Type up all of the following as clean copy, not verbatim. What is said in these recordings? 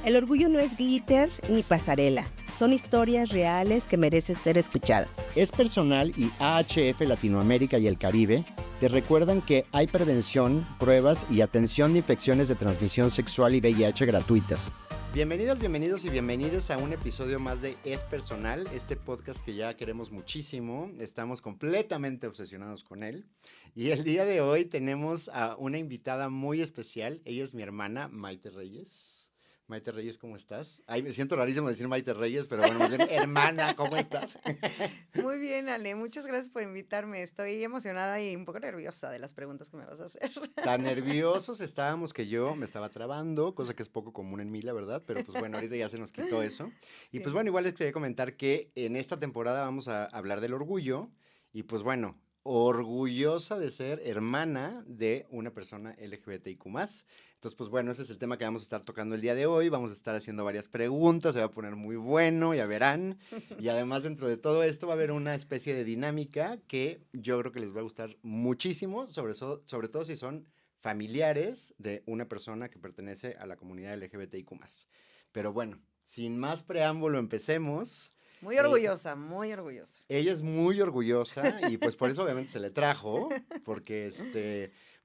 El orgullo no es glitter ni pasarela. Son historias reales que merecen ser escuchadas. Es Personal y AHF Latinoamérica y el Caribe te recuerdan que hay prevención, pruebas y atención de infecciones de transmisión sexual y VIH gratuitas. Bienvenidos y bienvenidas a un episodio más de Es Personal, este podcast que ya queremos muchísimo, estamos completamente obsesionados con él. Y el día de hoy tenemos a una invitada muy especial, ella es mi hermana Maite Reyes. Maite Reyes, ¿cómo estás? Ay, me siento rarísimo decir Maite Reyes, pero bueno, más bien, hermana, ¿cómo estás? Muy bien, Ale, muchas gracias por invitarme. Estoy emocionada y un poco nerviosa de las preguntas que me vas a hacer. Tan nerviosos estábamos que yo me estaba trabando, cosa que es poco común en mí, la verdad, pero pues bueno, ahorita ya se nos quitó eso. Y pues Sí. bueno, igual les quería comentar que en esta temporada vamos a hablar del orgullo y pues bueno, orgullosa de ser hermana de una persona LGBTIQ+. Entonces, pues bueno, ese es el tema que vamos a estar tocando el día de hoy. Vamos a estar haciendo varias preguntas, se va a poner muy bueno, ya verán. Y además, dentro de todo esto va a haber una especie de dinámica que yo creo que les va a gustar muchísimo, sobre todo si son familiares de una persona que pertenece a la comunidad LGBTIQ+. Pero bueno, sin más preámbulo, empecemos. Muy orgullosa, muy orgullosa. Ella es muy orgullosa y pues por eso obviamente se le trajo, porque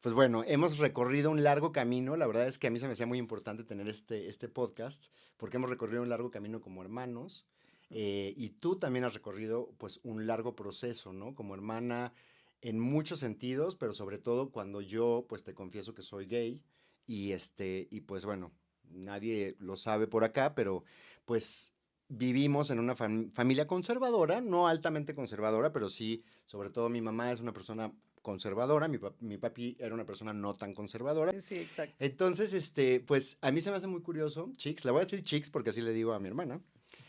pues bueno, hemos recorrido un largo camino. La verdad es que a mí se me hacía muy importante tener este podcast, porque hemos recorrido un largo camino como hermanos. Y tú también has recorrido pues un largo proceso, ¿no? Como hermana en muchos sentidos, pero sobre todo cuando yo pues te confieso que soy gay y pues bueno, nadie lo sabe por acá, pero pues vivimos en una familia conservadora, no altamente conservadora, pero sí, sobre todo mi mamá es una persona conservadora, mi papi era una persona no tan conservadora. Sí, exacto. Entonces, pues a mí se me hace muy curioso, Chicks, le voy a decir Chicks porque así le digo a mi hermana.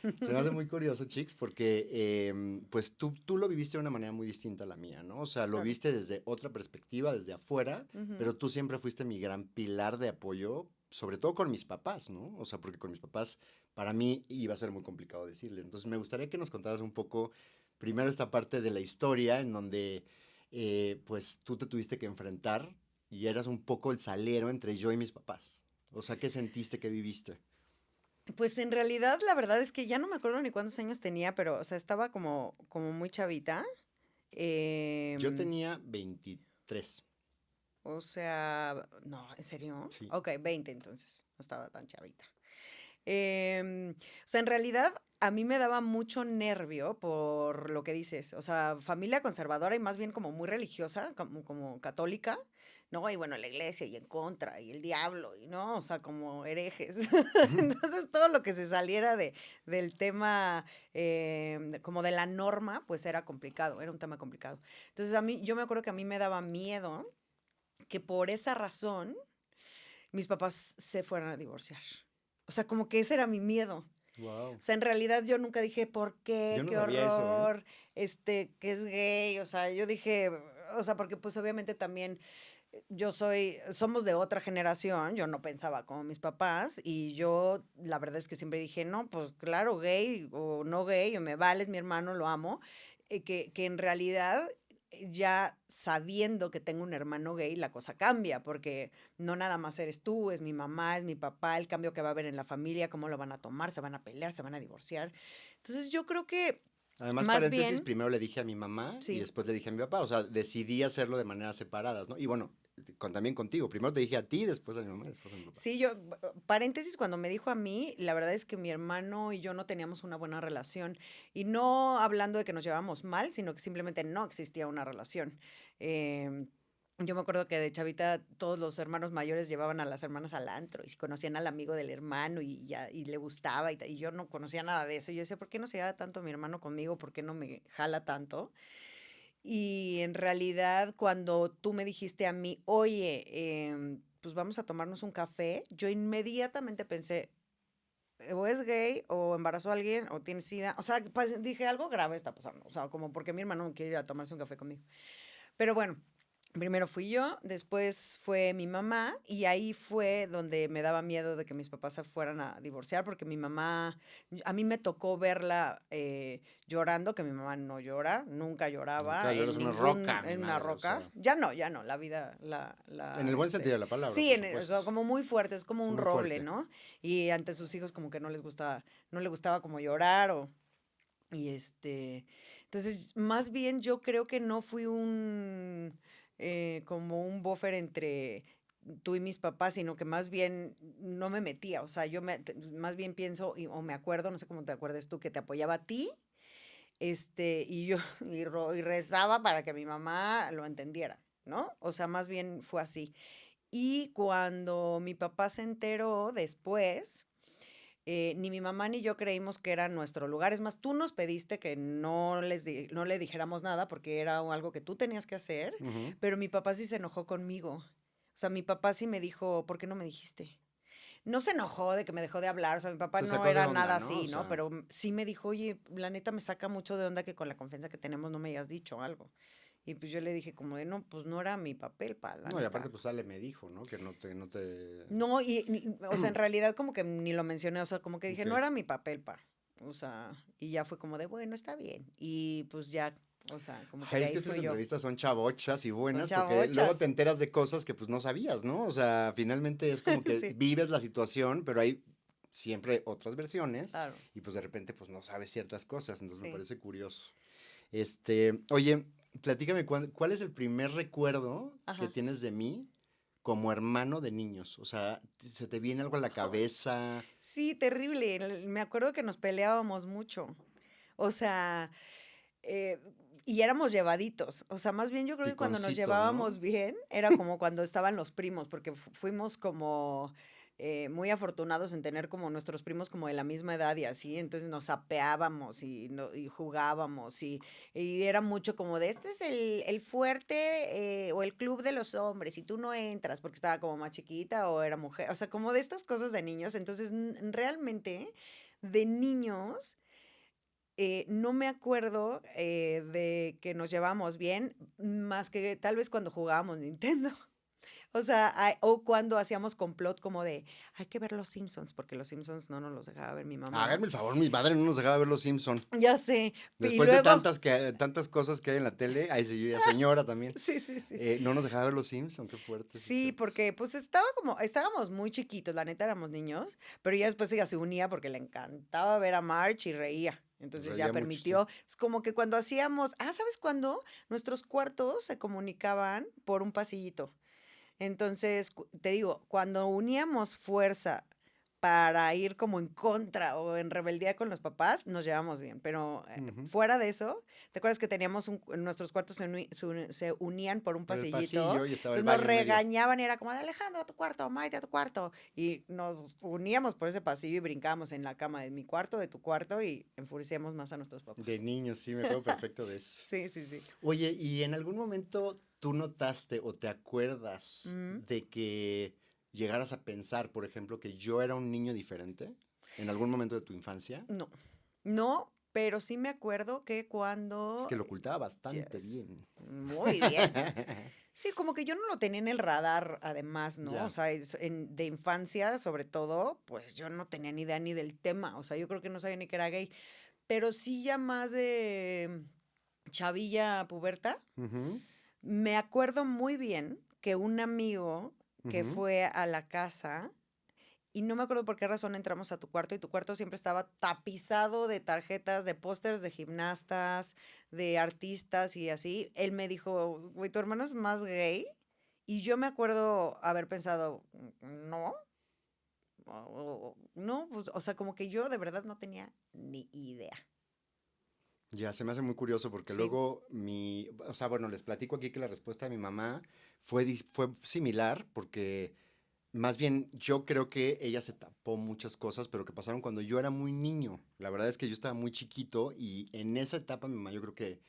Se me hace muy curioso, Chicks, porque pues tú lo viviste de una manera muy distinta a la mía, ¿no? O sea, lo Claro. viste desde otra perspectiva, desde afuera, Ujú. pero tú siempre fuiste mi gran pilar de apoyo, sobre todo con mis papás, ¿no? O sea, porque con mis papás, para mí iba a ser muy complicado decirle. Entonces, me gustaría que nos contaras un poco, primero esta parte de la historia, en donde, pues, tú te tuviste que enfrentar y eras un poco el salero entre yo y mis papás. O sea, ¿qué sentiste, qué viviste? Pues en realidad, la verdad es que ya no me acuerdo ni cuántos años tenía, pero, o sea, estaba como muy chavita. Yo Em, tenía 23. o sea, no, ¿en serio? Sí. Ok, 20 entonces, no estaba tan chavita. O sea, en realidad a mí me daba mucho nervio por lo que dices, o sea, familia conservadora y más bien como muy religiosa, como católica, ¿no? Y bueno, la iglesia y en contra, y el diablo, y no, o sea, como herejes. Entonces, todo lo que se saliera del tema, como de la norma, pues era complicado, era un tema complicado. Entonces, yo me acuerdo que a mí me daba miedo que por esa razón mis papás se fueran a divorciar. O sea, como que ese era mi miedo. Wow. O sea, en realidad yo nunca dije, ¿por Yo qué? no Qué sabía eso, ¿eh? horror, que es gay. O sea, yo dije, o sea, porque pues obviamente también somos de otra generación, yo no pensaba como mis papás y yo la verdad es que siempre dije, no, pues claro, gay o no gay, o me vale, es mi hermano, lo amo, que en realidad ya sabiendo que tengo un hermano gay, la cosa cambia, porque no nada más eres tú, es mi mamá, es mi papá, el cambio que va a haber en la familia, cómo lo van a tomar, se van a pelear, se van a divorciar. Entonces yo creo que Además, más paréntesis, bien, primero le dije a mi mamá y sí. después le dije a mi papá. O sea, decidí hacerlo de maneras separadas, ¿no? Y bueno, también contigo. Primero te dije a ti, después a mi mamá, después a mi papá. Sí, paréntesis, cuando me dijo a mí, la verdad es que mi hermano y yo no teníamos una buena relación. Y no hablando de que nos llevamos mal, sino que simplemente no existía una relación. Em, yo me acuerdo que de chavita todos los hermanos mayores llevaban a las hermanas al antro y conocían al amigo del hermano y ya, y le gustaba y yo no conocía nada de eso. Y yo decía, ¿por qué no se lleva tanto mi hermano conmigo? ¿Por qué no me jala tanto? Y en realidad, cuando tú me dijiste a mí, oye, pues vamos a tomarnos un café, yo inmediatamente pensé, o es gay, o embarazó a alguien, o tiene sida. O sea, pues dije, algo grave está pasando. O sea, como porque mi hermano no quiere ir a tomarse un café conmigo. Pero bueno, Primero fui yo, después fue mi mamá y ahí fue donde me daba miedo de que mis papás se fueran a divorciar porque mi mamá, a mí me tocó verla llorando, que mi mamá no llora, nunca lloraba Claro, eres una roca, mi en una madre, o roca. sea, Ya no, la vida, en el buen sentido de la palabra, sí, por o sea, supuesto. como muy fuerte, es como Es un muy roble, fuerte. ¿no? Y ante sus hijos como que no les gustaba, no le gustaba como llorar y entonces, más bien yo creo que no fui como un buffer entre tú y mis papás, sino que más bien no me metía, o sea, más bien pienso, o me acuerdo, no sé cómo te acuerdas tú, que te apoyaba a ti, y yo, y rezaba para que mi mamá lo entendiera, ¿no? O sea, más bien fue así. Y cuando mi papá se enteró después, ni mi mamá ni yo creímos que era nuestro lugar. Es más, tú nos pediste que no le dijéramos nada porque era algo que tú tenías que hacer, Ujú. pero mi papá sí se enojó conmigo. O sea, mi papá sí me dijo, ¿por qué no me dijiste? No se enojó de que me dejó de hablar, o sea, mi papá Se no sacó de era onda, nada ¿no? O así, ¿no? sea, Pero sí me dijo, oye, la neta me saca mucho de onda que con la confianza que tenemos no me hayas dicho algo. Y pues yo le dije como de, no, pues no era mi papel, la no, y aparte, neta. pues Ale me dijo, ¿no? Que no te... No, o sea, en realidad como que ni lo mencioné, o sea, como que dije, Ok. no era mi papel, o sea, y ya fue como de, bueno, está bien, y pues ya, o sea, como que Ay, de es ahí que estas fui yo, entrevistas son chavochas y son buenas porque luego te chavochas, enteras de cosas que pues no sabías, ¿no? O sea, finalmente es como que sí, vives la situación, pero hay siempre otras versiones claro, y pues de repente pues no sabes ciertas cosas, entonces me sí. parece curioso. Oye, platícame, ¿cuál es el primer recuerdo que Ajá. tienes de mí como hermano de niños? O sea, ¿se te viene algo a la cabeza? Sí, terrible, me acuerdo que nos peleábamos mucho, o sea, eh, y éramos llevaditos, o sea, más bien yo creo que cuando nos Piconcitos, ¿no? llevábamos bien era como cuando estaban los primos, porque fuimos como muy afortunados en tener como nuestros primos como de la misma edad y así, entonces nos apeábamos y jugábamos y era mucho como de este es el fuerte o el club de los hombres y tú no entras porque estaba como más chiquita o era mujer, o sea, como de estas cosas de niños, entonces realmente de niños no me acuerdo de que nos llevamos bien, más que tal vez cuando jugábamos Nintendo. O sea, o cuando hacíamos complot como de, hay que ver Los Simpsons, porque Los Simpsons no nos los dejaba ver mi mamá. Háganme el favor, mi padre no nos dejaba ver Los Simpson. Ya sé. Y Después de luego, tantas cosas que hay en la tele, ay, sí, ya señora también, sí, sí, sí. no nos dejaba ver Los Simpson, qué fuerte, sí es Sí, cierto. porque pues estábamos muy chiquitos, la neta éramos niños, pero ya después ella se unía porque le encantaba ver a March y reía. Entonces ya Reía mucho, sí. permitió, es como que cuando hacíamos, ¿sabes cuándo? Nuestros cuartos se comunicaban por un pasillito. Entonces, te digo, cuando uníamos fuerza para ir como en contra o en rebeldía con los papás, nos llevamos bien. Pero Ujú. fuera de eso, ¿te acuerdas que teníamos nuestros cuartos se unían por un Por el pasillito? pasillo y estaba el Entonces nos baño en medio. regañaban y era como de Alejandro a tu cuarto, Maite a tu cuarto. Y nos uníamos por ese pasillo y brincábamos en la cama de mi cuarto, de tu cuarto y enfurecíamos más a nuestros De papás. niños, sí, me acuerdo perfecto de eso. Sí, sí, sí. Oye, ¿y en algún momento tú notaste o te acuerdas Mm, de que llegaras a pensar, por ejemplo, que yo era un niño diferente? ¿En algún momento de tu infancia? no, no, pero sí me acuerdo que Es cuando que lo ocultaba bastante yes. bien. Muy bien. Sí, como que yo no lo tenía en el radar, además, ¿no? O Ya. sea, de infancia, sobre todo, pues yo no tenía ni idea ni del tema. O sea, yo creo que no sabía ni que era gay. Pero sí ya más de chavilla puberta, Ujú, me acuerdo muy bien que un amigo que ujú. fue a la casa y no me acuerdo por qué razón entramos a tu cuarto y tu cuarto siempre estaba tapizado de tarjetas, de pósters de gimnastas, de artistas y así. Él me dijo, güey, tu hermano es más gay. Y yo me acuerdo haber pensado, no, no, pues, o sea, como que yo de verdad no tenía ni idea. Ya, se me hace muy curioso porque Sí. luego o sea, bueno, les platico aquí que la respuesta de mi mamá fue similar porque más bien yo creo que ella se tapó muchas cosas, pero que pasaron cuando yo era muy niño. La verdad es que yo estaba muy chiquito y en esa etapa mi mamá yo creo que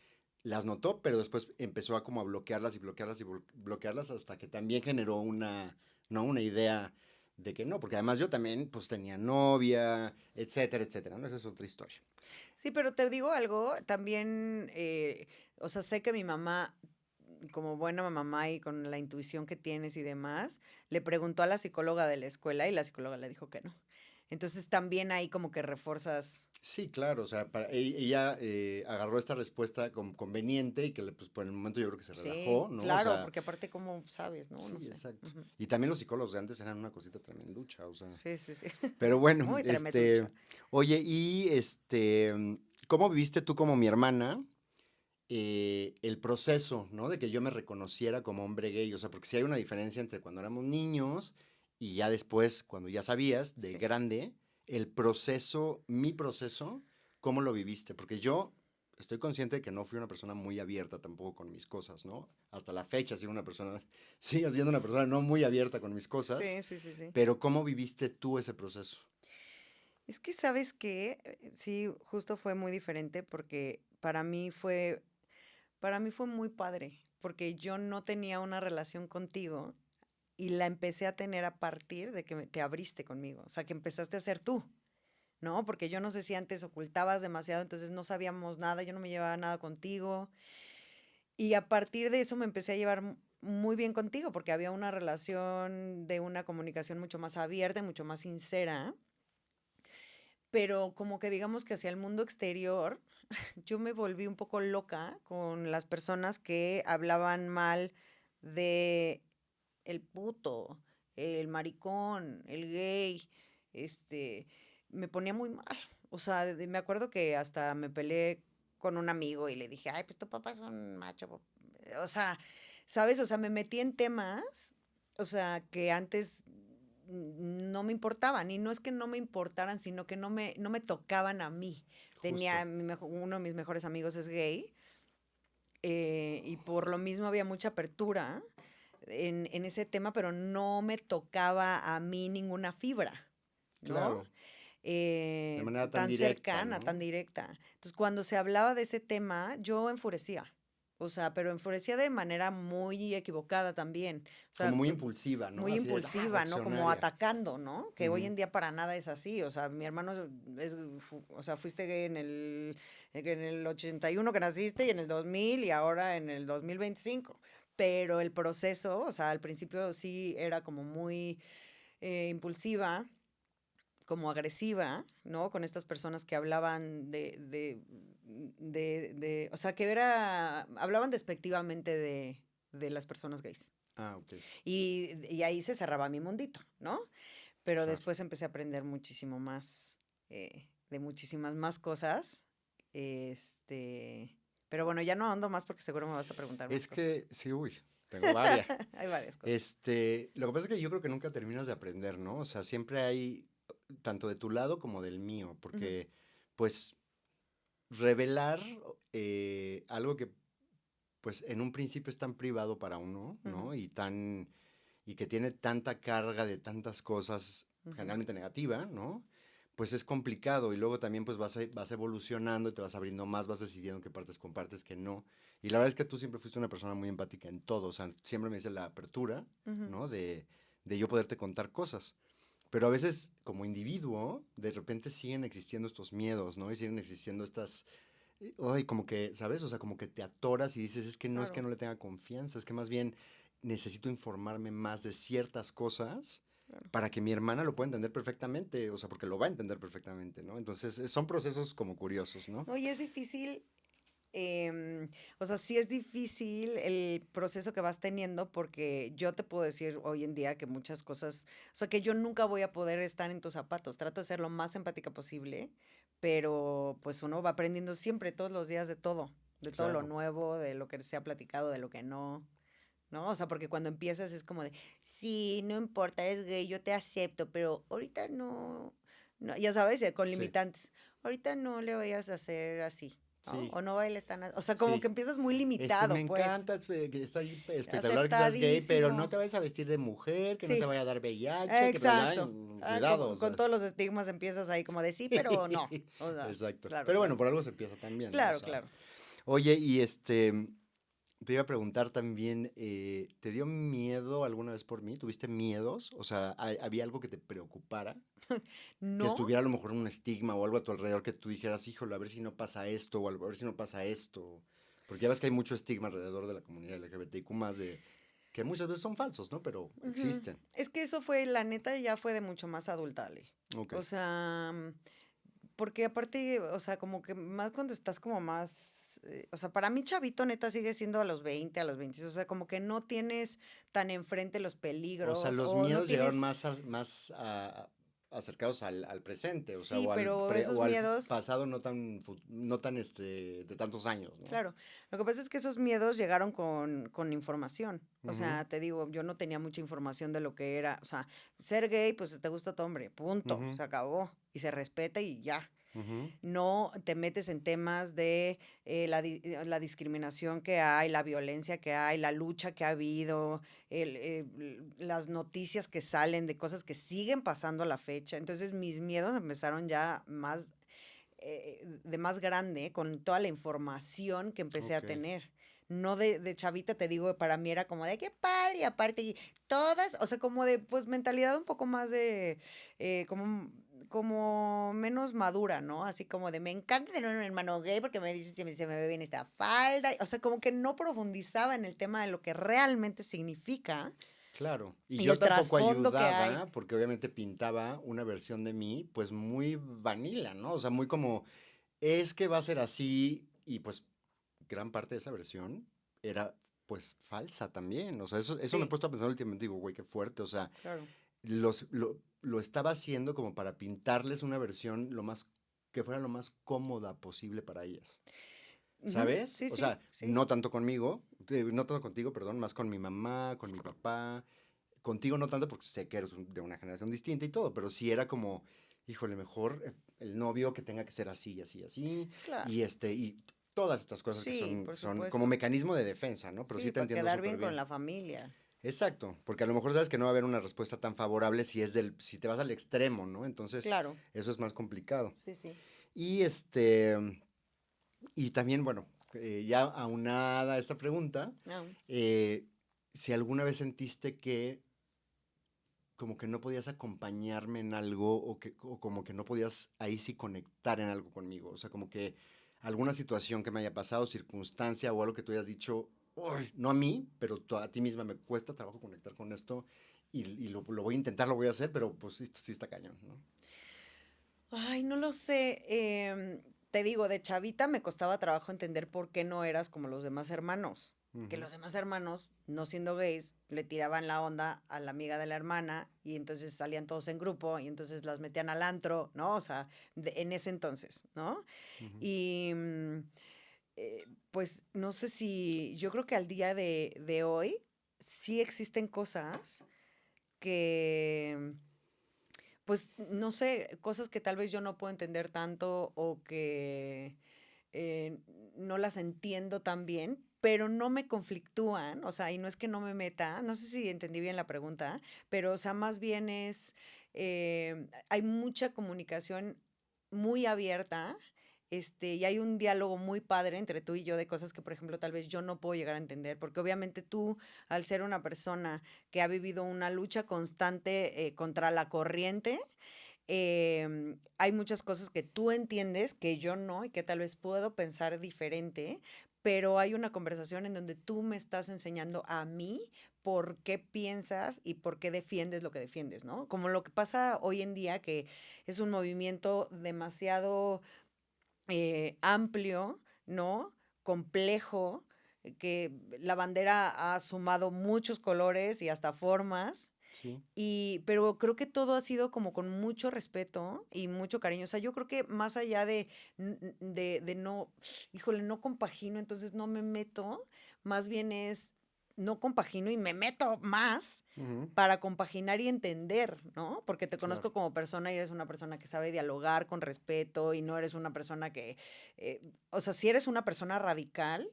las notó, pero después empezó a como a bloquearlas y bloquearlas y bloquearlas hasta que también generó no, una idea de que no, porque además yo también pues tenía novia, etcétera, etcétera, ¿no? Esa es otra historia. Sí, pero te digo algo, también, o sea, sé que mi mamá como buena mamá y con la intuición que tienes y demás, le preguntó a la psicóloga de la escuela y la psicóloga le dijo que no. Entonces también ahí como que refuerzas. Sí, claro, o sea, ella agarró esta respuesta conveniente y que pues por el momento yo creo que se Sí, relajó, ¿no? O claro, sea, porque aparte cómo sabes, ¿no? No sí, sé. exacto. Ujú. Y también los psicólogos de antes eran una cosita tremenducha, o sea. Sí, sí, sí. Pero bueno, Muy tremenducha. oye, ¿cómo viviste tú como mi hermana el proceso, ¿no? De que yo me reconociera como hombre gay, o sea, porque sí hay una diferencia entre cuando éramos niños y ya después, cuando ya sabías, de Sí. grande, el proceso, mi proceso, ¿cómo lo viviste? Porque yo estoy consciente de que no fui una persona muy abierta tampoco con mis cosas, ¿no? Hasta la fecha sigo una persona, sigo siendo una persona no muy abierta con mis cosas, Sí, sí, sí, sí. pero ¿cómo viviste tú ese proceso? Es que, ¿sabes qué? Sí, justo fue muy diferente porque para mí fue muy padre, porque yo no tenía una relación contigo y la empecé a tener a partir de que te abriste conmigo, o sea, que empezaste a ser tú, ¿no? Porque yo no sé si antes ocultabas demasiado, entonces no sabíamos nada, yo no me llevaba nada contigo. Y a partir de eso me empecé a llevar muy bien contigo, porque había una relación de una comunicación mucho más abierta y mucho más sincera, pero como que digamos que hacia el mundo exterior, yo me volví un poco loca con las personas que hablaban mal de el puto, el maricón, el gay, este, me ponía muy mal. O sea, me acuerdo que hasta me peleé con un amigo y le dije, ay, pues tu papá es un macho. O sea, ¿sabes? O sea, me metí en temas, o sea, que antes no me importaban. Y no es que no me importaran, sino que no me tocaban a mí. Tenía Justo, uno de mis mejores amigos es gay, y por lo mismo había mucha apertura en ese tema, pero no me tocaba a mí ninguna fibra, ¿no? claro, de manera tan Tan directa, cercana, tan ¿no? directa. Entonces, cuando se hablaba de ese tema, yo enfurecía. O sea, pero enfurecía de manera muy equivocada también. O Como sea, muy impulsiva, ¿no? muy Así de, impulsiva, ¿no? Como reaccionaria. atacando, ¿no? Que hoy Ujú. en día para nada es así. O sea, mi hermano o sea, fuiste gay en el 81 que naciste y en el 2000 y ahora en el 2025. Pero el proceso, o sea, al principio sí era como muy impulsiva, como agresiva, ¿no? Con estas personas que hablaban o sea, hablaban despectivamente de las personas gays. Ah, ok, Y ahí se cerraba mi mundito, ¿no? Pero claro. después empecé a aprender muchísimo más, de muchísimas más cosas. Este, pero bueno, ya no ando más porque seguro me vas a preguntar más Es cosas. que, sí, uy, tengo varias. Hay varias cosas. Lo que pasa es que yo creo que nunca terminas de aprender, ¿no? O sea, siempre hay, tanto de tu lado como del mío, Ujú, porque, pues, revelar algo que, pues, en un principio es tan privado para uno, ujú, ¿no? Y que tiene tanta carga de tantas cosas, ujú, generalmente negativa, ¿no? Pues es complicado y luego también pues vas evolucionando y te vas abriendo más, vas decidiendo qué partes compartes, qué no. Y la verdad es que tú siempre fuiste una persona muy empática en todo, o sea, siempre me dice la apertura, ujú. ¿no? De yo poderte contar cosas. Pero a veces, como individuo, de repente siguen existiendo estos miedos, ¿no? Y siguen existiendo estas, ay, como que, ¿sabes? O sea, como que te atoras y dices, es que no Claro, no le tenga confianza, es que más bien necesito informarme más de ciertas cosas claro. para que mi hermana lo pueda entender perfectamente, o sea, porque lo va a entender perfectamente, ¿no? Entonces, son procesos como curiosos, ¿no? No, y es difícil, o sea, sí es difícil el proceso que vas teniendo porque yo te puedo decir hoy en día que muchas cosas, o sea, que yo nunca voy a poder estar en tus zapatos. Trato de ser lo más empática posible, pero pues uno va aprendiendo siempre, todos los días de todo lo Claro. nuevo, de lo que se ha platicado, de lo que no, ¿no? O sea, porque cuando empiezas es como de, sí, no importa, eres gay, yo te acepto, pero ahorita no, no, ya sabes, con Sí, limitantes. Ahorita no le vayas a hacer así, ¿no? sí, O no bailes tan, o sea, como que sí. empiezas muy Me limitado, pues. encanta, que está espectacular que seas gay, pero no Aceptadísimo. te vayas a vestir de mujer, que no te Sí, vaya a dar VIH, que ay, exacto. cuidado, o Con sea. todos los estigmas empiezas ahí como de sí, pero no. O sea, Exacto. claro, Pero bueno, claro. por algo se empieza también, ¿no? O Claro, sea, claro. oye, te iba a preguntar también, ¿te dio miedo alguna vez por mí? ¿Tuviste miedos? O sea, ¿había algo que te preocupara? Que No, estuviera a lo mejor un estigma o algo a tu alrededor que tú dijeras, híjole, a ver si no pasa esto, o a ver si no pasa esto. Porque ya ves que hay mucho estigma alrededor de la comunidad LGBTIQ+, de que muchas veces son falsos, ¿no? Pero Ujú. existen. Es que eso fue, la neta, ya fue de mucho más adulta, Ale. Ok. O sea, porque aparte, o sea, como que más cuando estás como más, o sea, para mí chavito neta sigue siendo a los 20, a los 20, o sea, como que no tienes tan enfrente los O sea, peligros los o no miedos llegaron tienes, acercados al presente, o sea, sí, pero esos o al miedos, pasado no tan de tantos años, ¿no? claro, lo que pasa es que esos miedos llegaron con información. O Ujú, sea, te digo, yo no tenía mucha información de lo que era, o sea, ser gay, pues te gusta tu hombre, punto, ujú, se acabó y se respeta y ya. ujú. No te metes en temas de la discriminación que hay, la violencia que hay, la lucha que ha habido, las noticias que salen de cosas que siguen pasando a la fecha. Entonces mis miedos empezaron ya más, de más grande, con toda la información que empecé a Ok. tener. No de chavita, te digo, para mí era como de qué padre, y aparte, y todas, o sea, como de, pues, mentalidad un poco más de, como menos madura, ¿no? Así como de, me encanta tener un hermano gay porque me dice si se me ve bien esta falda, o sea, como que no profundizaba en el tema de lo que realmente significa Claro, y y yo el tampoco trasfondo que hay. ayudaba porque obviamente pintaba una versión de mí pues muy vanilla, ¿no? O sea, muy como, es que va a ser así y pues gran parte de esa versión era pues falsa también, o sea, eso me he Sí, puesto a pensar últimamente, digo, güey, qué fuerte, o sea, claro. lo estaba haciendo como para pintarles una versión que fuera lo más cómoda posible para ellas. Ujú, ¿Sabes? sí, O sí, sea, sí, no tanto conmigo, no tanto contigo, perdón, más con mi mamá, con mi papá. Contigo no tanto porque sé que eres de una generación distinta y todo, pero sí era como, híjole, mejor el novio que tenga que ser así, así, así, claro. y todas estas cosas que Sí, por son como supuesto. mecanismo de defensa, ¿no? Pero sí Sí, te para entiendo quedar súper bien con bien. la familia. Exacto, porque a lo mejor sabes que no va a haber una respuesta tan favorable si te vas al extremo, ¿no? Entonces, Claro, eso es más complicado. sí, sí. Y y también, bueno, ya aunada a esta pregunta, Ah, eh, si alguna vez sentiste que como que no podías acompañarme en algo o como que no podías ahí sí conectar en algo conmigo, o sea, como que alguna situación que me haya pasado, circunstancia o algo que tú hayas dicho, "Uy", no a mí, pero a ti misma me cuesta trabajo conectar con esto y lo voy a intentar, lo voy a hacer, pero pues esto sí está cañón, ¿no? ay, no lo sé. Te digo, de chavita me costaba trabajo entender por qué no eras como los demás hermanos. Que Ujú, los demás hermanos, no siendo gays, le tiraban la onda a la amiga de la hermana y entonces salían todos en grupo y entonces las metían al antro, ¿no? O sea, en ese entonces, ¿no? ujú. Y pues no sé si, yo creo que al día de hoy sí existen cosas que pues no sé, cosas que tal vez yo no puedo entender tanto o que eh, no las entiendo tan bien, pero no me conflictúan, o sea, y no es que no me meta, no sé si entendí bien la pregunta, pero o sea, más bien es, hay mucha comunicación muy abierta. Y hay un diálogo muy padre entre tú y yo de cosas que, por ejemplo, tal vez yo no puedo llegar a entender, porque obviamente tú, al ser una persona que ha vivido una lucha constante contra la corriente, hay muchas cosas que tú entiendes que yo no y que tal vez puedo pensar diferente, pero hay una conversación en donde tú me estás enseñando a mí por qué piensas y por qué defiendes lo que defiendes, ¿no? Como lo que pasa hoy en día, que es un movimiento demasiado amplio, ¿no? Complejo, que la bandera ha sumado muchos colores y hasta formas. Sí. Pero creo que todo ha sido como con mucho respeto y mucho cariño. O sea, yo creo que más allá de no, híjole, no compagino, entonces no me meto, más bien es no compagino y me meto más Ujú, para compaginar y entender, ¿no? Porque te claro. conozco como persona y eres una persona que sabe dialogar con respeto y no eres una persona que, o sea, si eres una persona radical,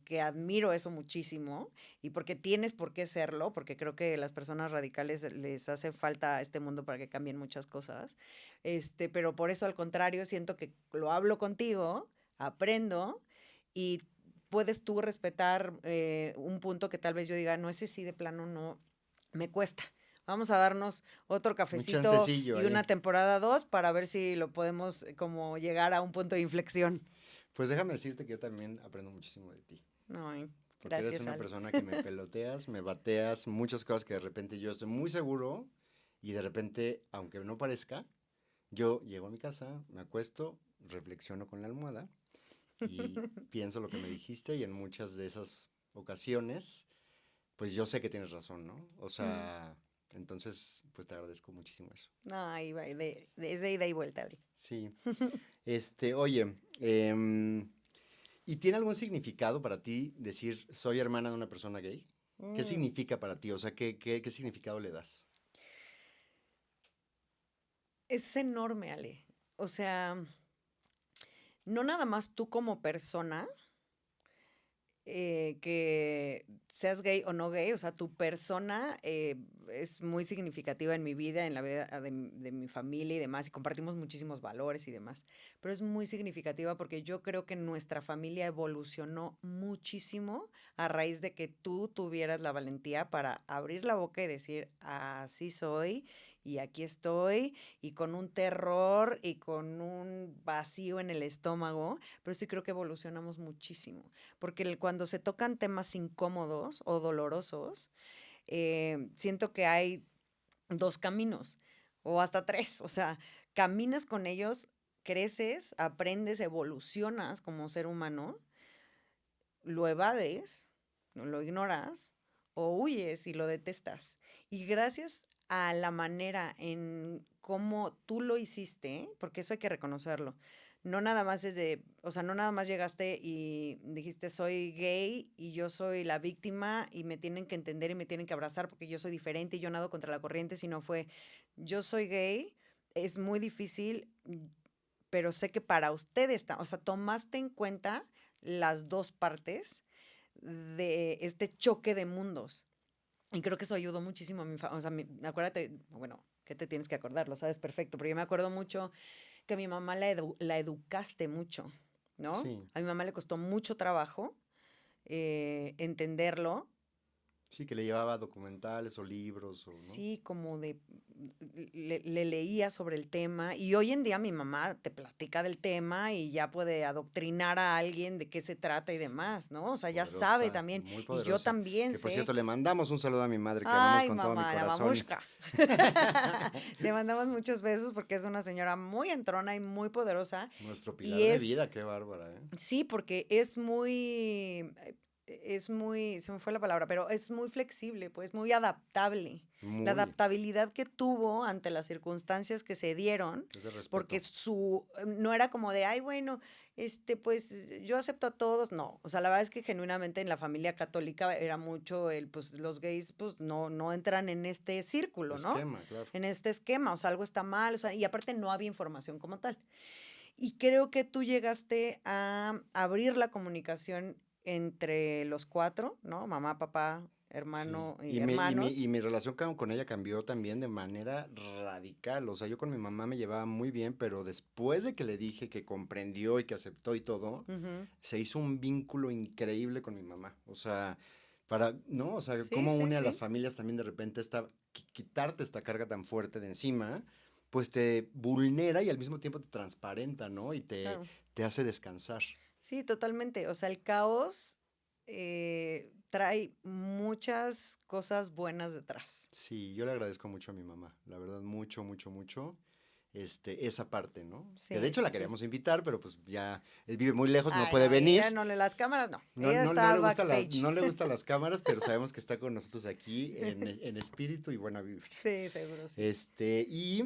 que admiro eso muchísimo y porque tienes por qué serlo, porque creo que las personas radicales les hace falta a este mundo para que cambien muchas cosas. Pero por eso al contrario, siento que lo hablo contigo, aprendo y puedes tú respetar un punto que tal vez yo diga, no, ese sí de plano no me cuesta. Vamos a darnos otro Un cafecito chancecillo y ahí. una temporada 2 para ver si lo podemos como llegar a un punto de inflexión. Pues déjame decirte que yo también aprendo muchísimo de ti. Ay, Porque eres gracias, una Ale. persona que me peloteas, me bateas, muchas cosas que de repente yo estoy muy seguro y de repente, aunque no parezca, yo llego a mi casa, me acuesto, reflexiono con la almohada y pienso lo que me dijiste y en muchas de esas ocasiones, pues yo sé que tienes razón, ¿no? O Mm. sea, entonces, pues te agradezco muchísimo eso. Ay, es de ida y vuelta, Ale. Sí. Oye, ¿y tiene algún significado para ti decir soy hermana de una persona gay? ¿Qué Mm. significa para ti? O sea, ¿qué significado le das? Es enorme, Ale. O sea, no nada más tú como persona, que seas gay o no gay, o sea, tu persona es muy significativa en mi vida, en la vida de mi familia y demás, y compartimos muchísimos valores y demás, pero es muy significativa porque yo creo que nuestra familia evolucionó muchísimo a raíz de que tú tuvieras la valentía para abrir la boca y decir, así soy y aquí estoy, y con un terror y con un vacío en el estómago, pero sí creo que evolucionamos muchísimo porque cuando se tocan temas incómodos o dolorosos, siento que hay dos caminos o hasta tres, o sea, caminas con ellos, creces, aprendes, evolucionas como ser humano, lo evades, no lo ignoras o huyes y lo detestas. Y gracias a la manera en cómo tú lo hiciste, porque eso hay que reconocerlo. No nada más es de, o sea, no nada más llegaste y dijiste soy gay y yo soy la víctima y me tienen que entender y me tienen que abrazar porque yo soy diferente y yo nado contra la corriente, sino fue yo soy gay, es muy difícil, pero sé que para usted está, o sea, tomaste en cuenta las dos partes de este choque de mundos. Y creo que eso ayudó muchísimo a o sea, acuérdate, bueno, que te tienes que acordar, lo sabes perfecto, pero yo me acuerdo mucho que a mi mamá la educaste mucho, ¿no? Sí, A mi mamá le costó mucho trabajo entenderlo. sí, que le llevaba documentales o libros o, ¿no? Sí, como de, le leía sobre el tema y hoy en día mi mamá te platica del tema y ya puede adoctrinar a alguien de qué se trata y Sí, demás, ¿no? O sea, ya sabe poderosa, también muy y yo poderosa. también Que por sé. cierto, le mandamos un saludo a mi madre que amamos Ay, con todo mi mamá, la corazón. mamushka. Le mandamos muchos besos porque es una señora muy entrona y muy poderosa Nuestro y pilar de es vida, qué bárbara, ¿eh? sí, porque es muy, se me fue la palabra, pero es muy flexible, pues muy adaptable. La Muy, adaptabilidad que tuvo ante las circunstancias que se dieron, es de porque respeto. no era como de, ay, bueno, pues yo acepto a todos, no. O sea, la verdad es que genuinamente en la familia católica era mucho pues los gays, pues no entran en este círculo, ¿no? Esquema, claro. En este esquema, o sea, algo está mal, o sea, y aparte no había información como tal. Y creo que tú llegaste a abrir la comunicación entre los cuatro, ¿no? Mamá, papá, Sí, hermano y y hermanos. mi relación con ella cambió también de manera radical. O sea, yo con mi mamá me llevaba muy bien, pero después de que le dije que comprendió y que aceptó y todo, Ujú. se hizo un vínculo increíble con mi mamá. O sea, ¿no? O sea, Sí, cómo sí, une a las sí. familias también de repente quitarte esta carga tan fuerte de encima, pues te vulnera y al mismo tiempo te transparenta, ¿no? Y Claro. te hace descansar. Sí, totalmente. O sea, el caos trae muchas cosas buenas detrás. Sí, yo le agradezco mucho a mi mamá, la verdad, mucho, mucho, mucho, esa parte, ¿no? Que de Sí, hecho sí, la sí. queríamos invitar, pero pues ya él vive muy lejos, no Ay, puede no, ella venir, no le las cámaras, no. no, Ella no está le gusta backstage. no le gustan las cámaras, pero sabemos que está con nosotros aquí en espíritu y buena vibra. Sí, seguro sí. Y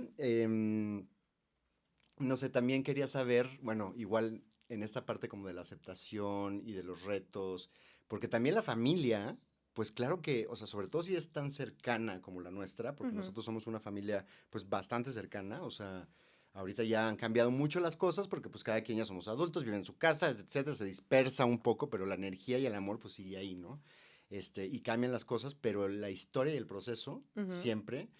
no sé, también quería saber, bueno, igual en esta parte como de la aceptación y de los retos, porque también la familia, pues claro que, o sea, sobre todo si es tan cercana como la nuestra, porque Ujú, nosotros somos una familia pues bastante cercana, o sea, ahorita ya han cambiado mucho las cosas porque pues cada quien ya somos adultos, vive en su casa, etcétera, se dispersa un poco, pero la energía y el amor pues sigue ahí, ¿no? Y cambian las cosas, pero la historia y el proceso ujú, siempre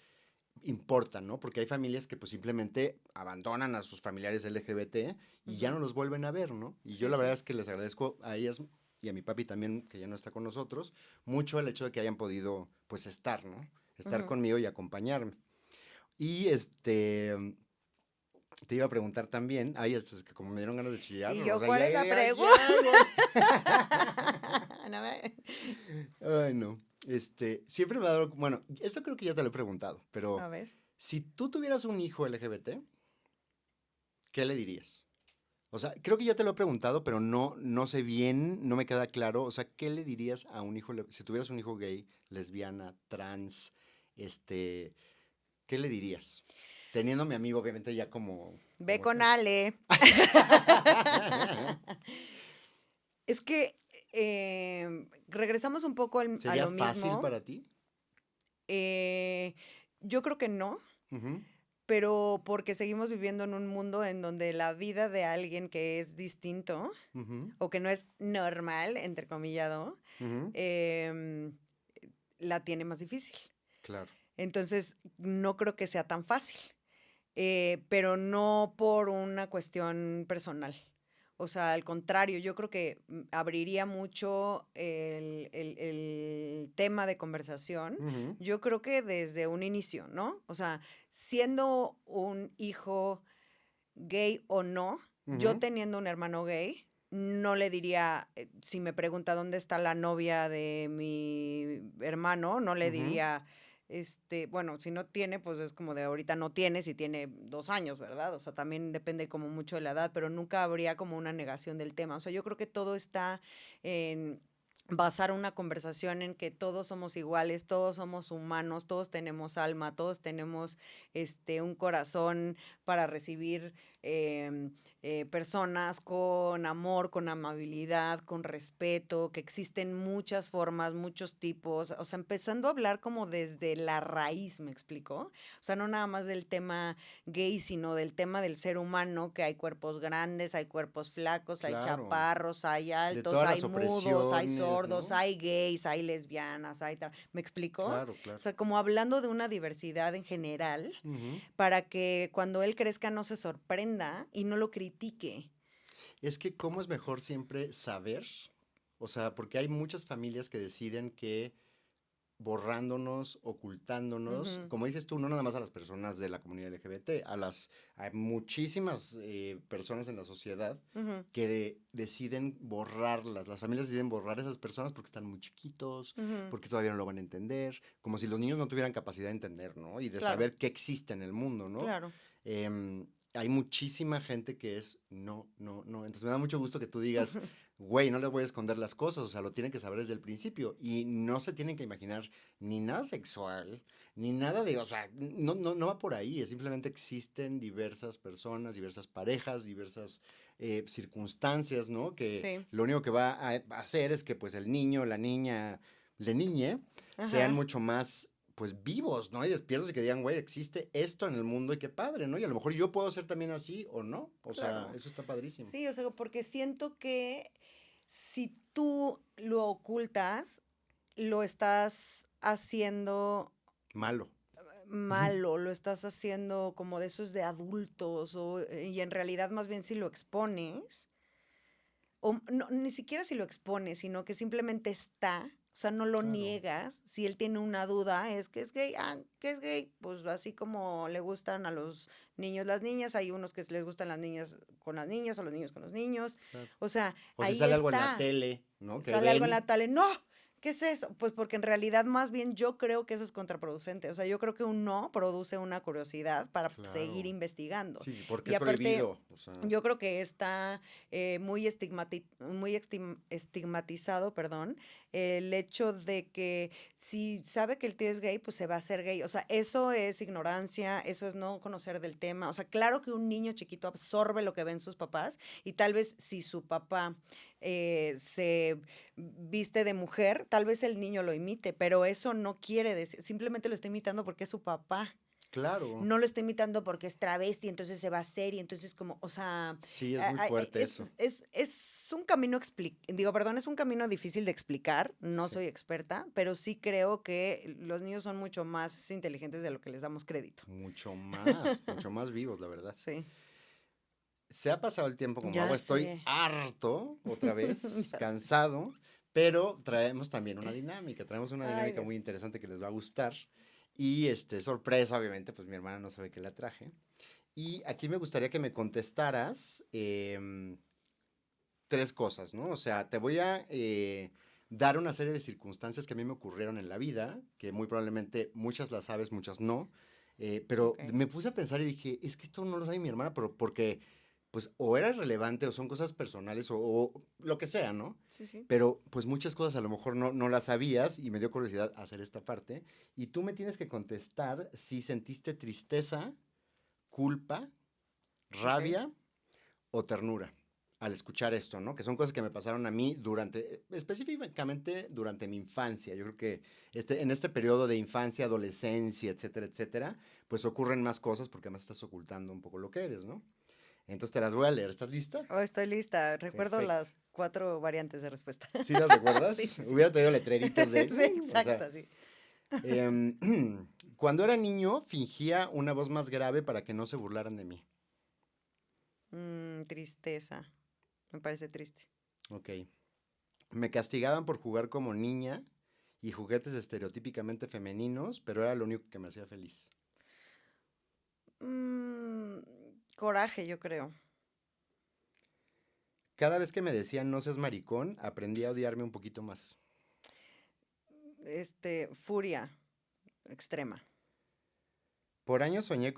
importan, ¿no? Porque hay familias que pues simplemente abandonan a sus familiares LGBT y ya ujú. no los vuelven a ver, ¿no? Y yo Sí, la verdad sí. es que les agradezco a ellas y a mi papi también, que ya no está con nosotros, mucho el hecho de que hayan podido pues estar, ¿no? Estar Ujú. conmigo y acompañarme. Y te iba a preguntar también, ay, es que como me dieron ganas de chillar, Y o yo, sea, ¿cuál ya, es la ya, pregunta? No me- Ay, no. Siempre me ha dado, bueno, esto creo que ya te lo he preguntado, pero A ver. si tú tuvieras un hijo LGBT, ¿qué le dirías? O sea, creo que ya te lo he preguntado, pero no sé bien, no me queda claro. O sea, ¿qué le dirías a un hijo, si tuvieras un hijo gay, lesbiana, trans, este, ¿qué le dirías? Teniendo a mi amigo, obviamente, ya Ve como con esposo. Ale. Es que regresamos un poco a ¿Sería lo fácil mismo. para ti? Eh, yo creo que no, Ujú, pero porque seguimos viviendo en un mundo en donde la vida de alguien que es distinto ujú, o que no es normal, entrecomillado, ujú, em, la tiene más difícil. claro. Entonces, no creo que sea tan fácil, pero no por una cuestión personal. O sea, al contrario, yo creo que abriría mucho el tema de conversación. Ujú, Yo creo que desde un inicio, ¿no? O sea, siendo un hijo gay o no, yo ujú, teniendo un hermano gay, no le diría, si me pregunta dónde está la novia de mi hermano, no le ujú, diría, bueno, si no tiene, pues es como de ahorita no tiene, si tiene 2 años, ¿verdad? O sea, también depende como mucho de la edad, pero nunca habría como una negación del tema. O sea, yo creo que todo está en basar una conversación en que todos somos iguales, todos somos humanos, todos tenemos alma, todos tenemos un corazón para recibir personas con amor, con amabilidad, con respeto, que existen muchas formas, muchos tipos, o sea, empezando a hablar como desde la raíz, ¿me explico? O sea, no nada más del tema gay, sino del tema del ser humano, que hay cuerpos grandes, hay cuerpos flacos, hay claro. chaparros, hay De altos, todas hay las mudos, hay opresiones, sordos, ¿no? hay gays, hay lesbianas, hay tal. ¿Me explico? Claro, O claro. sea, como hablando de una diversidad en general Ujú. para que cuando él crezca no se sorprenda y no lo critique. Es que cómo es mejor siempre saber, o sea, porque hay muchas familias que deciden que borrándonos, ocultándonos, Ujú, como dices tú, no nada más a las personas de la comunidad LGBT, a muchísimas personas en la sociedad ujú, que deciden borrarlas. Las familias deciden borrar a esas personas porque están muy chiquitos, ujú, porque todavía no lo van a entender, como si los niños no tuvieran capacidad de entender, ¿no? Y de claro, saber qué existe en el mundo, ¿no? claro. Em, Hay muchísima gente que es no, no, no. Entonces me da mucho gusto que tú digas, güey, no les voy a esconder las cosas, o sea, lo tienen que saber desde el principio y no se tienen que imaginar ni nada sexual, ni nada de, o sea, no va por ahí, es simplemente existen diversas personas, diversas parejas, diversas circunstancias, ¿no? Que Sí, lo único que va a hacer es que pues el niño, la niña, la niñe sean ajá, mucho más pues vivos, ¿no? Y despiertos y que digan, güey, existe esto en el mundo y qué padre, ¿no? Y a lo mejor yo puedo ser también así o no, o sea, claro. eso está padrísimo. Sí, o sea, porque siento que si tú lo ocultas, lo estás haciendo Malo. malo, lo estás haciendo como de esos de adultos, y en realidad más bien si lo expones, o no, ni siquiera si lo expones, sino que simplemente está, o sea, no lo Claro. niegas. Si él tiene una duda, es que es gay, que es gay, pues así como le gustan a los niños las niñas, hay unos que les gustan las niñas con las niñas o los niños con los niños. Claro. O sea, O si ahí sale algo en la está. tele, ¿no? Que Sale algo en ven. la tele, no, ¿qué es eso? Pues porque en realidad más bien yo creo que eso es contraproducente. O sea, yo creo que un no produce una curiosidad para seguir Claro. investigando. Sí, porque Y es aparte, prohibido. O sea, yo creo que está muy estigmatizado, perdón, el hecho de que si sabe que el tío es gay, pues se va a hacer gay. O sea, eso es ignorancia, eso es no conocer del tema. O sea, claro que un niño chiquito absorbe lo que ven sus papás y tal vez si su papá se viste de mujer, tal vez el niño lo imite, pero eso no quiere decir, simplemente lo está imitando porque es su papá. claro. No lo está imitando porque es travesti, entonces se va a hacer y entonces como, o sea, Sí, es muy fuerte eso. es un camino, digo, perdón, es un camino difícil de explicar, no Sí. soy experta, pero sí creo que los niños son mucho más inteligentes de lo que les damos crédito. Mucho más vivos, la verdad. Sí, Se ha pasado el tiempo como ya agua, estoy sé, harto otra vez, ya sé. cansado, pero traemos también traemos una Ay, dinámica muy Dios. interesante que les va a gustar. Y sorpresa, obviamente, pues mi hermana no sabe que la traje. Y aquí me gustaría que me contestaras 3 cosas, ¿no? O sea, te voy a dar una serie de circunstancias que a mí me ocurrieron en la vida, que muy probablemente muchas las sabes, muchas no. Pero Ok. me puse a pensar y dije, es que esto no lo sabe mi hermana, pero porque, pues, o era relevante o son cosas personales o lo que sea, ¿no? Sí, sí. Pero, pues, muchas cosas a lo mejor no las sabías y me dio curiosidad hacer esta parte. Y tú me tienes que contestar si sentiste tristeza, culpa, Ok. rabia o ternura al escuchar esto, ¿no? Que son cosas que me pasaron a mí específicamente durante mi infancia. Yo creo que en este periodo de infancia, adolescencia, etcétera, etcétera, pues ocurren más cosas porque además estás ocultando un poco lo que eres, ¿no? Entonces te las voy a leer. ¿Estás lista? Oh, estoy lista. Recuerdo Perfecto. las 4 variantes de respuesta. ¿Sí las Sí, recuerdas? sí, sí. Hubiera traído letreritos de, Sí, o sea, exacto, sí. em, cuando era niño fingía una voz más grave para que no se burlaran de mí. Tristeza. Me parece triste. Ok. Me castigaban por jugar como niña y juguetes estereotípicamente femeninos, pero era lo único que me hacía feliz. Mm, Coraje, yo creo. Cada vez que me decían no seas maricón, aprendí a odiarme un poquito más. Furia extrema. Por años soñé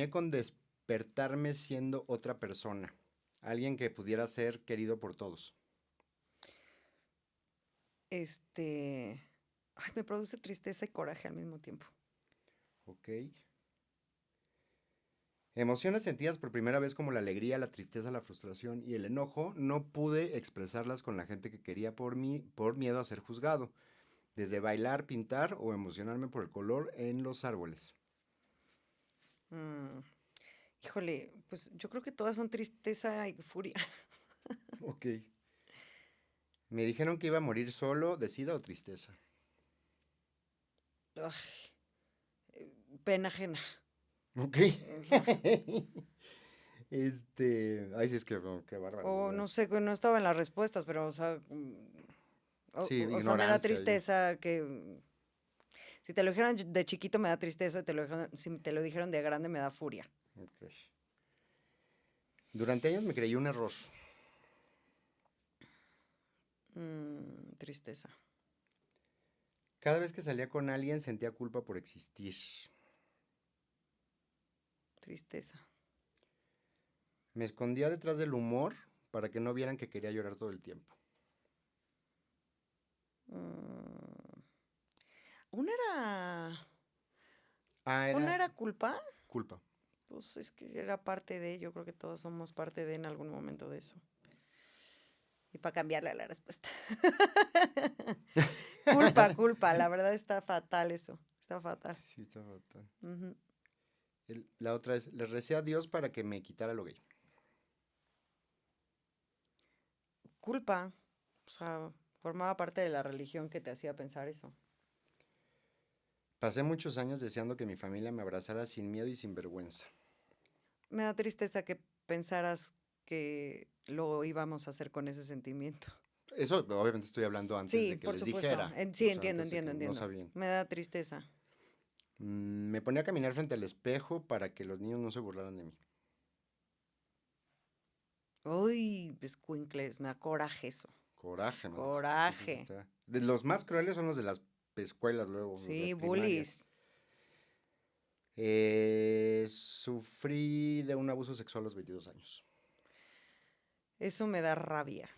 con despertarme siendo otra persona, alguien que pudiera ser querido por todos. Ay, me produce tristeza y coraje al mismo tiempo. Ok. Emociones sentidas por primera vez como la alegría, la tristeza, la frustración y el enojo, no pude expresarlas con la gente que quería por mí por miedo a ser juzgado. Desde bailar, pintar o emocionarme por el color en los árboles. Mm, Híjole, pues yo creo que todas son tristeza y furia. Ok. Me dijeron que iba a morir solo, de sida o tristeza. Ay, pena ajena. Ok. Ujú. Ay, sí, es que, oh, qué bárbaro, de O no veras. sé, no estaba en las respuestas, pero, o sea, Sí, o sea, me da ignorancia ahí. tristeza que si te lo dijeron de chiquito me da tristeza, si te lo dijeron de grande me da furia. Ok. Durante años me creí un error. Tristeza, Cada vez que salía con alguien sentía culpa por existir. tristeza. Me escondía detrás del humor para que no vieran que quería llorar todo el tiempo. Mm, ¿Una era, Ah, una era era culpa? culpa. Pues es que era parte de, yo creo que todos somos parte de en algún momento de eso. Y para cambiarle a la respuesta. Culpa, culpa, la verdad está fatal eso, está fatal. Sí, está fatal. Ujú. La otra es, le recé a Dios para que me quitara lo gay. Culpa, o sea, formaba parte de la religión que te hacía pensar eso. Pasé muchos años deseando que mi familia me abrazara sin miedo y sin vergüenza. Me da tristeza que pensaras que lo íbamos a hacer con ese sentimiento. Eso obviamente estoy hablando antes Sí, de que por les supuesto. dijera, Sí, o sea, entiendo, antes de entiendo, que no entiendo. sabían. Me da tristeza. Me ponía a caminar frente al espejo para que los niños no se burlaran de mí. Uy, escuincles, me da coraje eso. Coraje, man. Coraje. De los más crueles son los de las escuelas luego, los de Sí, primaria. bullies. Sufrí de un abuso sexual a los 22 años. Eso me da rabia.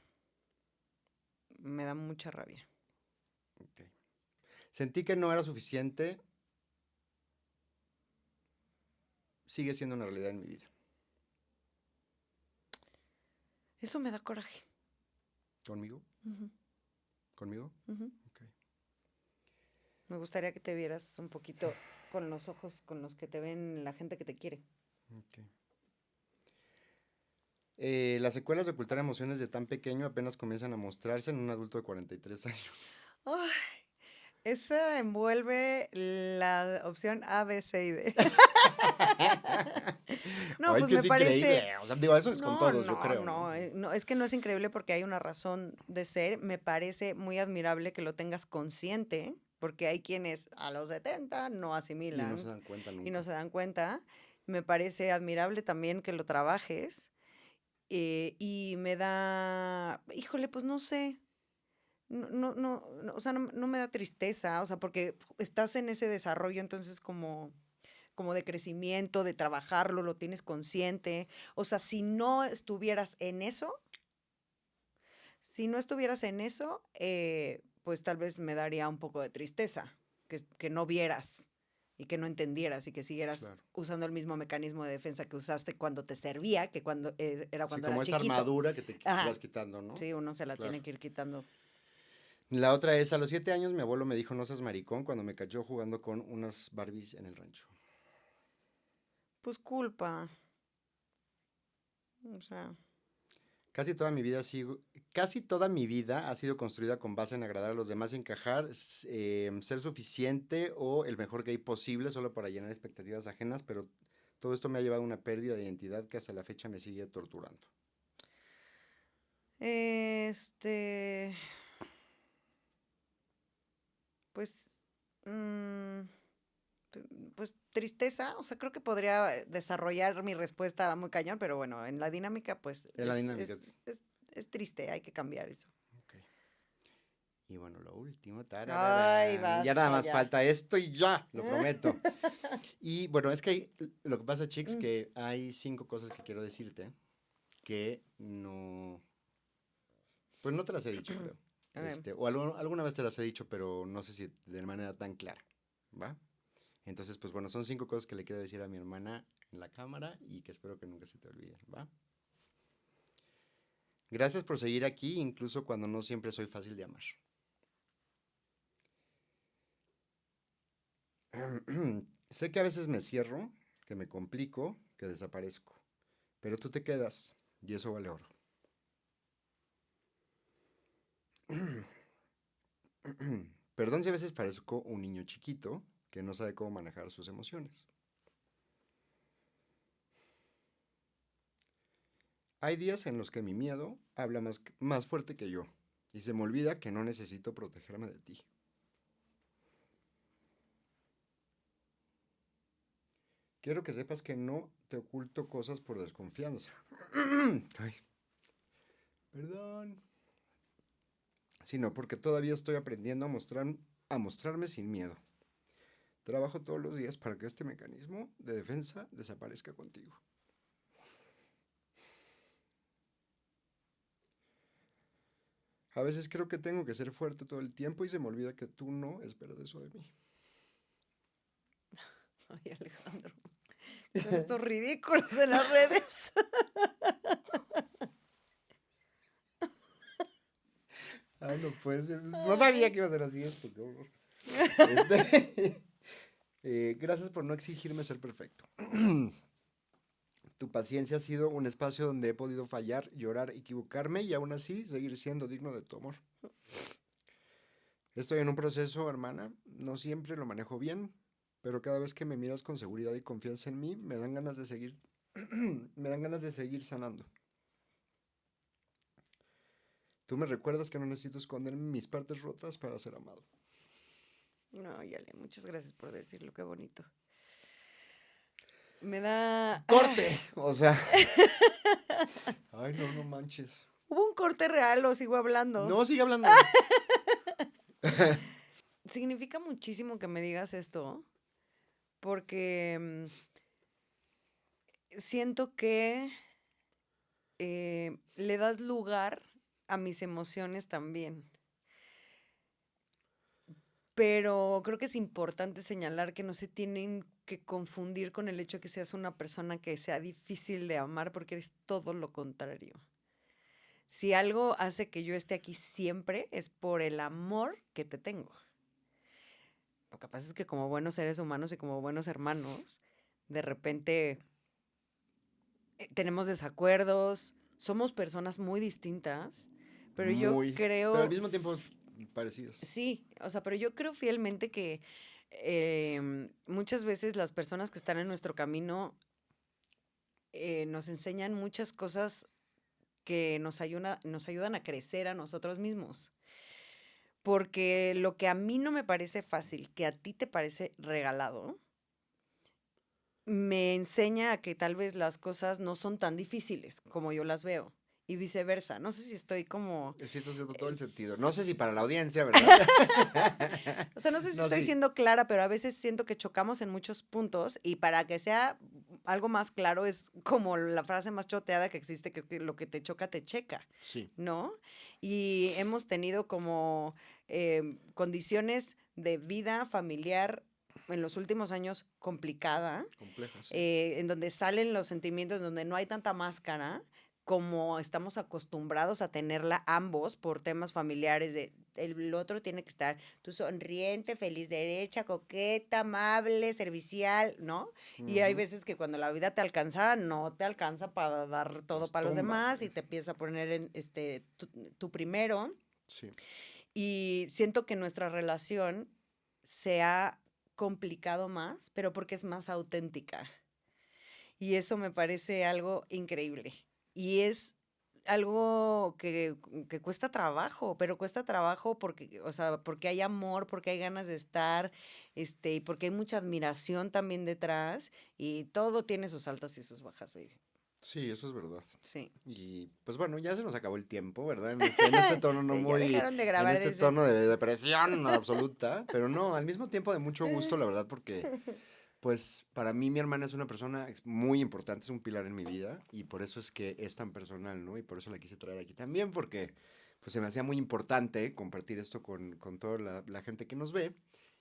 Me da mucha rabia. Ok. Sentí que no era suficiente. Sigue siendo una realidad en mi vida. Eso me da coraje. ¿Conmigo? Ujú, ¿Conmigo? ujú. Ok. Me gustaría que te vieras un poquito con los ojos con los que te ven la gente que te quiere. Ok. Las secuelas de ocultar emociones de tan pequeño apenas comienzan a mostrarse en un adulto de 43 años. Ay, esa envuelve la opción A, B, C y D. No, Ay, es pues que me es increíble. parece. O sea, digo, eso es con No, todos, yo no, creo, ¿no? no, no, es que no es increíble porque hay una razón de ser. Me parece muy admirable que lo tengas consciente, porque hay quienes a los 70 no Y no se asimilan dan cuenta y no nunca. se dan cuenta. me parece admirable también que lo trabajes. Y me da, híjole, pues no sé, o sea, no me da tristeza, o sea, porque estás en ese desarrollo, entonces como de crecimiento, de trabajarlo, lo tienes consciente. O sea, si no estuvieras en eso, pues tal vez me daría un poco de tristeza, que no vieras y que no entendieras y que siguieras Claro. usando el mismo mecanismo de defensa que usaste cuando te servía, que era Sí, cuando como eras esta chiquito. armadura que te Ajá. vas quitando, ¿no? Sí, uno se la Claro. tiene que ir quitando. La otra es, a los 7 años mi abuelo me dijo, no seas maricón, cuando me cayó jugando con unas Barbies en el rancho. Pues culpa. O sea, Casi toda mi vida casi toda mi vida ha sido construida con base en agradar a los demás, encajar, ser suficiente o el mejor gay posible solo para llenar expectativas ajenas, pero todo esto me ha llevado a una pérdida de identidad que hasta la fecha me sigue torturando. este, pues, mm, pues tristeza, o sea, creo que podría desarrollar mi respuesta muy cañón, pero bueno, en la dinámica, pues Es la dinámica. es triste, hay que cambiar eso. Ok. Y bueno, lo último, Ay, tarararán, ya nada basta, más ya. falta esto y ya, lo prometo. Y bueno, es que lo que pasa, chicos, Mm. que hay 5 cosas que quiero decirte que no, pues no te las he dicho, creo. Ok. O alguna vez te las he dicho, pero no sé si de manera tan clara, ¿va? Entonces, pues bueno, son 5 cosas que le quiero decir a mi hermana en la cámara y que espero que nunca se te olviden, ¿va? Gracias por seguir aquí, incluso cuando no siempre soy fácil de amar. Sé que a veces me cierro, que me complico, que desaparezco, pero tú te quedas y eso vale oro. Perdón si a veces parezco un niño chiquito que no sabe cómo manejar sus emociones. Hay días en los que mi miedo habla más fuerte que yo y se me olvida que no necesito protegerme de ti. Quiero que sepas que no te oculto cosas por desconfianza. Ay, perdón. Sino porque todavía estoy aprendiendo a mostrarme sin miedo. Trabajo todos los días para que este mecanismo de defensa desaparezca contigo. A veces creo que tengo que ser fuerte todo el tiempo y se me olvida que tú no esperas eso de mí. Ay, Alejandro, son estos ridículos en las redes. Ay, no puede ser. No Ay. sabía que iba a ser así esto, qué horror. Gracias por no exigirme ser perfecto. Tu paciencia ha sido un espacio donde he podido fallar, llorar, equivocarme y aún así seguir siendo digno de tu amor. Estoy en un proceso, hermana. No siempre lo manejo bien, pero cada vez que me miras con seguridad y confianza en mí, me dan ganas de seguir, me dan ganas de seguir sanando. Tú me recuerdas que no necesito esconder mis partes rotas para ser amado. No, Yale, muchas gracias por decirlo, qué bonito. Me da... ¡Corte! O sea. Ay, no, no manches. ¿Hubo un corte real o sigo hablando? No, sigue hablando. Significa muchísimo que me digas esto, porque siento que le das lugar a mis emociones también. Pero creo que es importante señalar que no se tienen que confundir con el hecho de que seas una persona que sea difícil de amar, porque eres todo lo contrario. Si algo hace que yo esté aquí siempre es por el amor que te tengo. Lo que pasa es que como buenos seres humanos y como buenos hermanos, de repente tenemos desacuerdos, somos personas muy distintas, pero yo Pero al creo, mismo tiempo parecidos. sí, o sea, pero yo creo fielmente que muchas veces las personas que están en nuestro camino nos enseñan muchas cosas que nos ayudan a crecer a nosotros mismos. Porque lo que a mí no me parece fácil, que a ti te parece regalado, me enseña a que tal vez las cosas no son tan difíciles como yo las veo y viceversa. No sé si estoy como... Sí, está haciendo todo el es- sentido. No sé si para la audiencia, ¿verdad? O sea, no sé si No, estoy sí. siendo clara, pero a veces siento que chocamos en muchos puntos y para que sea algo más claro es como la frase más choteada que existe, que lo que te choca te checa, Sí, ¿no? Y hemos tenido como condiciones de vida familiar en los últimos años complicada, compleja, sí. en donde salen los sentimientos, en donde no hay tanta máscara, como estamos acostumbrados a tenerla ambos por temas familiares de el otro tiene que estar tú sonriente, feliz, derecha, coqueta, amable, servicial, ¿no? Y hay Ujú. veces que cuando la vida te alcanza, no te alcanza para dar todo Las para los tumbas, demás y ¿eh? te empieza a poner en tú primero. Sí. Y siento que nuestra relación se ha complicado más, pero porque es más auténtica. Y eso me parece algo increíble. Y es algo que cuesta trabajo, pero cuesta trabajo porque, o sea, porque hay amor, porque hay ganas de estar, y porque hay mucha admiración también detrás, y todo tiene sus altas y sus bajas, baby. Sí, eso es verdad. Sí. Y pues bueno, ya se nos acabó el tiempo, ¿verdad? En este tono no Ya muy, dejaron de en grabar este desde... tono de depresión absoluta, pero no, al mismo tiempo de mucho gusto, la verdad, porque pues para mí mi hermana es una persona muy importante, es un pilar en mi vida y por eso es que es tan personal, ¿no? Y por eso la quise traer aquí también, porque pues se me hacía muy importante compartir esto con toda la gente que nos ve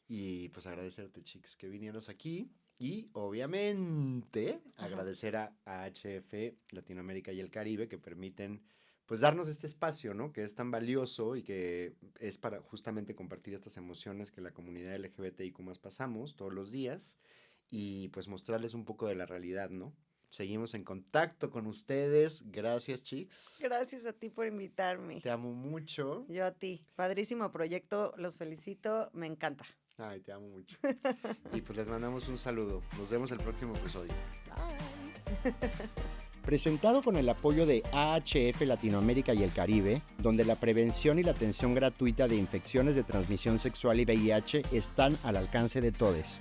y pues agradecerte, chicos, que vinieras aquí y obviamente Ajá. agradecer a AHF Latinoamérica y el Caribe que permiten pues darnos este espacio, ¿no? Que es tan valioso y que es para justamente compartir estas emociones que la comunidad LGBTIQ más pasamos todos los días y pues mostrarles un poco de la realidad, ¿no? Seguimos en contacto con ustedes. Gracias, chicos. Gracias a ti por invitarme. Te amo mucho. Yo a ti. Padrísimo proyecto, los felicito, me encanta. Ay, te amo mucho. Y pues les mandamos un saludo. Nos vemos el próximo episodio. Bye. Presentado con el apoyo de AHF Latinoamérica y el Caribe, donde la prevención y la atención gratuita de infecciones de transmisión sexual y VIH están al alcance de todos.